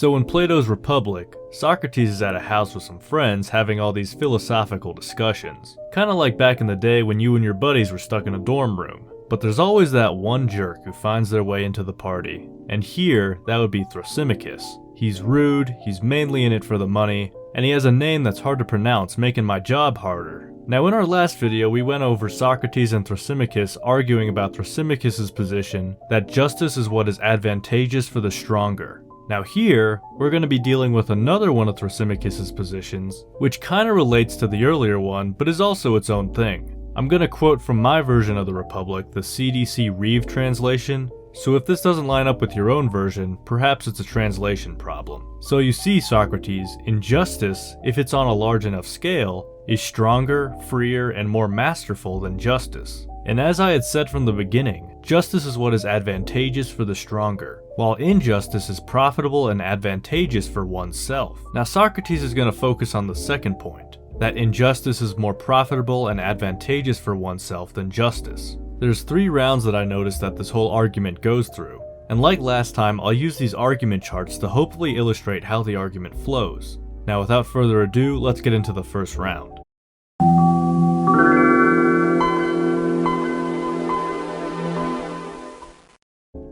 So in Plato's Republic, Socrates is at a house with some friends having all these philosophical discussions. Kinda like back in the day when you and your buddies were stuck in a dorm room. But there's always that one jerk who finds their way into the party. And here, that would be Thrasymachus. He's rude, he's mainly in it for the money, and he has a name that's hard to pronounce, making my job harder. Now in our last video, we went over Socrates and Thrasymachus arguing about Thrasymachus' position that justice is what is advantageous for the stronger. Now here, we're going to be dealing with another one of Thrasymachus' positions, which kinda relates to the earlier one, but is also its own thing. I'm going to quote from my version of the Republic, the CDC Reeve translation, so if this doesn't line up with your own version, perhaps it's a translation problem. So you see, Socrates, injustice, if it's on a large enough scale, is stronger, freer, and more masterful than justice. And as I had said from the beginning, justice is what is advantageous for the stronger, while injustice is profitable and advantageous for oneself. Now Socrates is going to focus on the second point, that injustice is more profitable and advantageous for oneself than justice. There's 3 rounds that I noticed that this whole argument goes through, and like last time, I'll use these argument charts to hopefully illustrate how the argument flows. Now without further ado, let's get into the first round.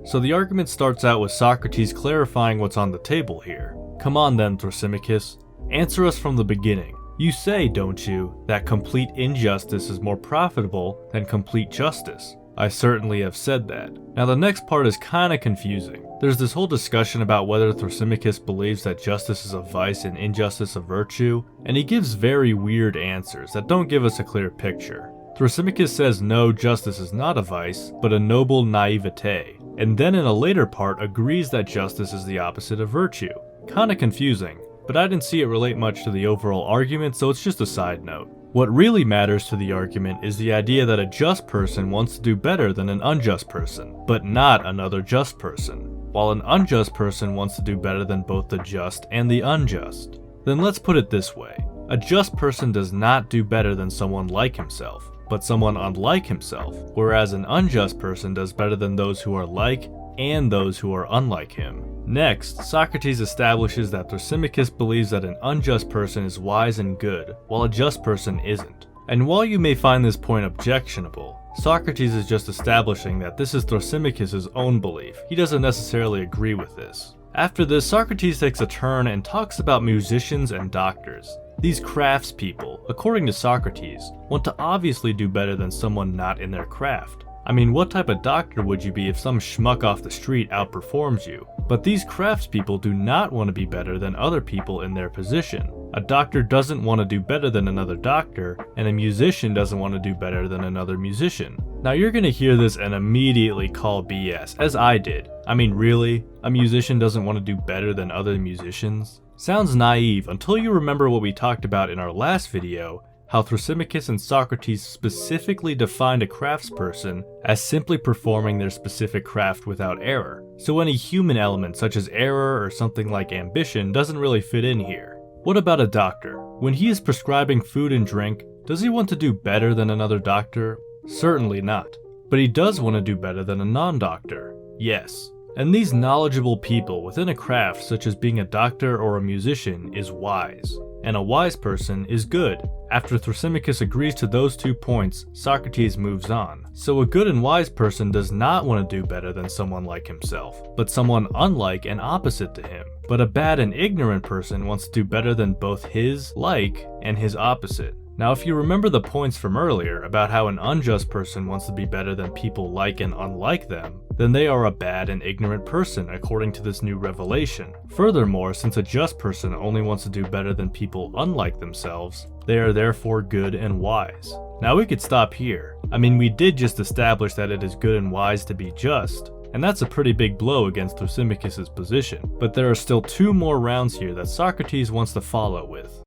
So the argument starts out with Socrates clarifying what's on the table here. Come on then, Thrasymachus, answer us from the beginning. You say, don't you, that complete injustice is more profitable than complete justice? I certainly have said that. Now the next part is kinda confusing. There's this whole discussion about whether Thrasymachus believes that justice is a vice and injustice a virtue, and he gives very weird answers that don't give us a clear picture. Thrasymachus says no, justice is not a vice, but a noble naivete, and then in a later part agrees that justice is the opposite of virtue. Kinda confusing, but I didn't see it relate much to the overall argument, so it's just a side note. What really matters to the argument is the idea that a just person wants to do better than an unjust person, but not another just person, while an unjust person wants to do better than both the just and the unjust. Then let's put it this way. A just person does not do better than someone like himself, but someone unlike himself, whereas an unjust person does better than those who are like and those who are unlike him. Next, Socrates establishes that Thrasymachus believes that an unjust person is wise and good, while a just person isn't. And while you may find this point objectionable, Socrates is just establishing that this is Thrasymachus' own belief. He doesn't necessarily agree with this. After this, Socrates takes a turn and talks about musicians and doctors. These craftspeople, according to Socrates, want to obviously do better than someone not in their craft. I mean, what type of doctor would you be if some schmuck off the street outperforms you? But these craftspeople do not want to be better than other people in their position. A doctor doesn't want to do better than another doctor, and a musician doesn't want to do better than another musician. Now you're gonna hear this and immediately call BS, as I did. I mean, really? A musician doesn't want to do better than other musicians? Sounds naive until you remember what we talked about in our last video, how Thrasymachus and Socrates specifically defined a craftsperson as simply performing their specific craft without error. So any human element such as error or something like ambition doesn't really fit in here. What about a doctor? When he is prescribing food and drink, does he want to do better than another doctor? Certainly not. But he does want to do better than a non-doctor. Yes. And these knowledgeable people within a craft such as being a doctor or a musician is wise. And a wise person is good. After Thrasymachus agrees to those 2 points, Socrates moves on. So a good and wise person does not want to do better than someone like himself, but someone unlike and opposite to him. But a bad and ignorant person wants to do better than both his like and his opposite. Now if you remember the points from earlier about how an unjust person wants to be better than people like and unlike them, then they are a bad and ignorant person according to this new revelation. Furthermore, since a just person only wants to do better than people unlike themselves, they are therefore good and wise. Now we could stop here. I mean, we did just establish that it is good and wise to be just, and that's a pretty big blow against Thrasymachus' position. But there are still 2 more rounds here that Socrates wants to follow with.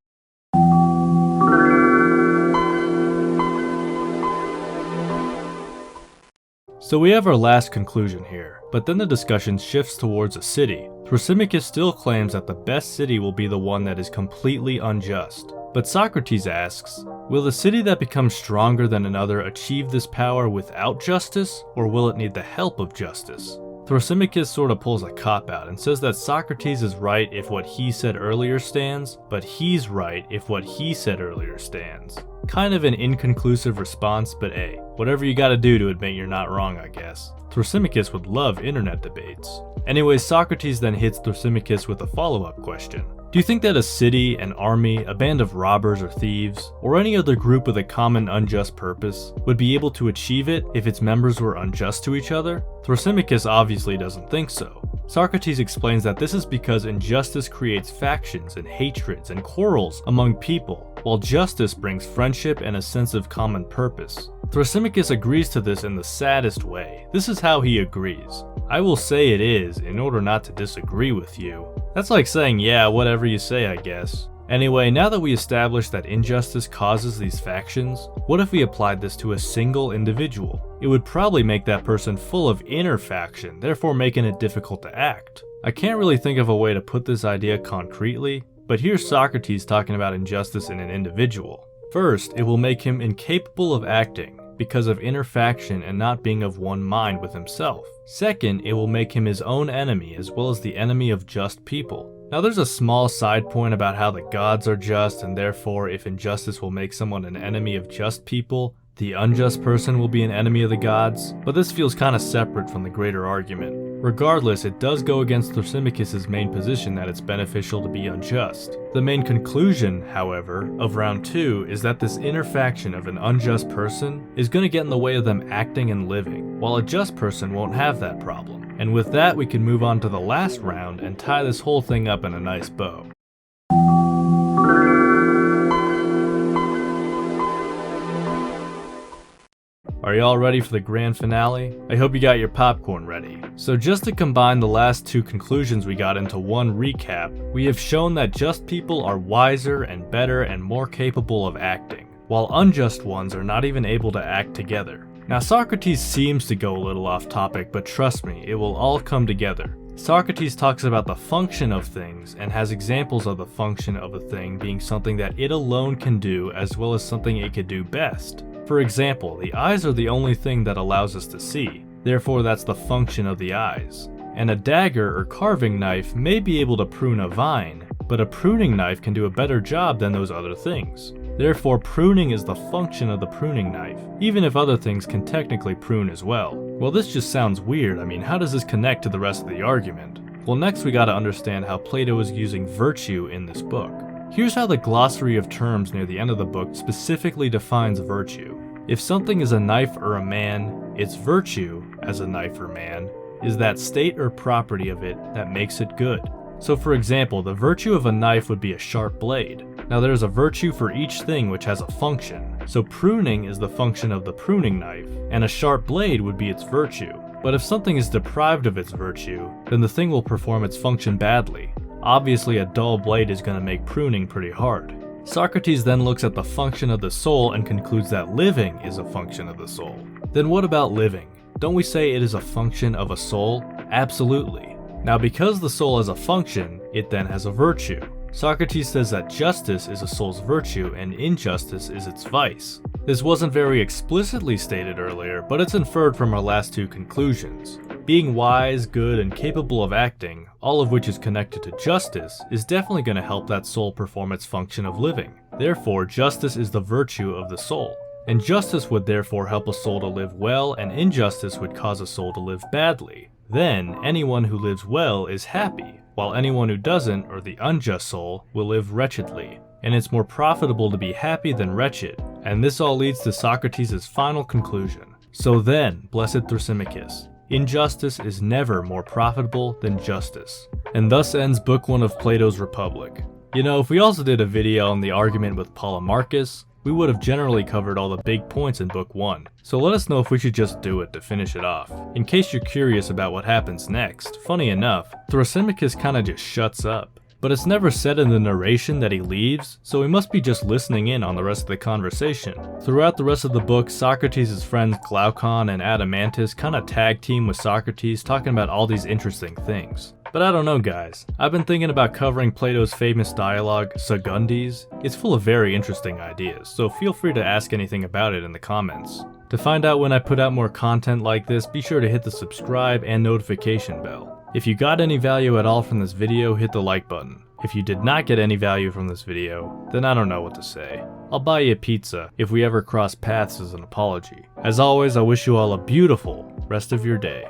So we have our last conclusion here, but then the discussion shifts towards a city. Thrasymachus still claims that the best city will be the one that is completely unjust. But Socrates asks, will the city that becomes stronger than another achieve this power without justice, or will it need the help of justice? Thrasymachus sort of pulls a cop-out and says that Socrates is right if what he said earlier stands, but he's right if what he said earlier stands. Kind of an inconclusive response, but hey, whatever you gotta do to admit you're not wrong, I guess. Thrasymachus would love internet debates. Anyways, Socrates then hits Thrasymachus with a follow-up question. Do you think that a city, an army, a band of robbers or thieves, or any other group with a common unjust purpose would be able to achieve it if its members were unjust to each other? Thrasymachus obviously doesn't think so. Socrates explains that this is because injustice creates factions and hatreds and quarrels among people, while justice brings friendship and a sense of common purpose. Thrasymachus agrees to this in the saddest way. This is how he agrees. I will say it is, in order not to disagree with you. That's like saying, yeah, whatever you say, I guess. Anyway, now that we established that injustice causes these factions, what if we applied this to a single individual? It would probably make that person full of inner faction, therefore making it difficult to act. I can't really think of a way to put this idea concretely, but here's Socrates talking about injustice in an individual. First, it will make him incapable of acting because of inner faction and not being of one mind with himself. Second, it will make him his own enemy as well as the enemy of just people. Now there's a small side point about how the gods are just, and therefore if injustice will make someone an enemy of just people, the unjust person will be an enemy of the gods, but this feels kind of separate from the greater argument. Regardless, it does go against Thrasymachus' main position that it's beneficial to be unjust. The main conclusion, however, of round 2 is that this inner faction of an unjust person is going to get in the way of them acting and living, while a just person won't have that problem. And with that, we can move on to the last round and tie this whole thing up in a nice bow. Are y'all ready for the grand finale? I hope you got your popcorn ready. So just to combine the last two conclusions we got into one recap, we have shown that just people are wiser and better and more capable of acting, while unjust ones are not even able to act together. Now Socrates seems to go a little off topic, but trust me, it will all come together. Socrates talks about the function of things and has examples of the function of a thing being something that it alone can do as well as something it could do best. For example, the eyes are the only thing that allows us to see, therefore that's the function of the eyes. And a dagger or carving knife may be able to prune a vine, but a pruning knife can do a better job than those other things. Therefore, pruning is the function of the pruning knife, even if other things can technically prune as well. Well, this just sounds weird. I mean, how does this connect to the rest of the argument? Well, next we gotta understand how Plato is using virtue in this book. Here's how the glossary of terms near the end of the book specifically defines virtue. If something is a knife or a man, its virtue, as a knife or man, is that state or property of it that makes it good. So for example, the virtue of a knife would be a sharp blade. Now there's a virtue for each thing which has a function. So pruning is the function of the pruning knife, and a sharp blade would be its virtue. But if something is deprived of its virtue, then the thing will perform its function badly. Obviously a dull blade is going to make pruning pretty hard. Socrates then looks at the function of the soul and concludes that living is a function of the soul. Then what about living? Don't we say it is a function of a soul? Absolutely. Now because the soul has a function, it then has a virtue. Socrates says that justice is a soul's virtue and injustice is its vice. This wasn't very explicitly stated earlier, but it's inferred from our last two conclusions. Being wise, good, and capable of acting, all of which is connected to justice, is definitely going to help that soul perform its function of living. Therefore, justice is the virtue of the soul. And justice would therefore help a soul to live well, and injustice would cause a soul to live badly. Then, anyone who lives well is happy, while anyone who doesn't, or the unjust soul, will live wretchedly. And it's more profitable to be happy than wretched. And this all leads to Socrates' final conclusion. So then, blessed Thrasymachus, injustice is never more profitable than justice. And thus ends Book 1 of Plato's Republic. You know, if we also did a video on the argument with Polemarchus, we would have generally covered all the big points in Book 1. So let us know if we should just do it to finish it off. In case you're curious about what happens next, funny enough, Thrasymachus kinda just shuts up. But it's never said in the narration that he leaves, so we must be just listening in on the rest of the conversation. Throughout the rest of the book, Socrates' friends Glaucon and Adeimantus kinda tag team with Socrates talking about all these interesting things. But I don't know guys, I've been thinking about covering Plato's famous dialogue, Secundis. It's full of very interesting ideas, so feel free to ask anything about it in the comments. To find out when I put out more content like this, be sure to hit the subscribe and notification bell. If you got any value at all from this video, hit the like button. If you did not get any value from this video, then I don't know what to say. I'll buy you a pizza if we ever cross paths as an apology. As always, I wish you all a beautiful rest of your day.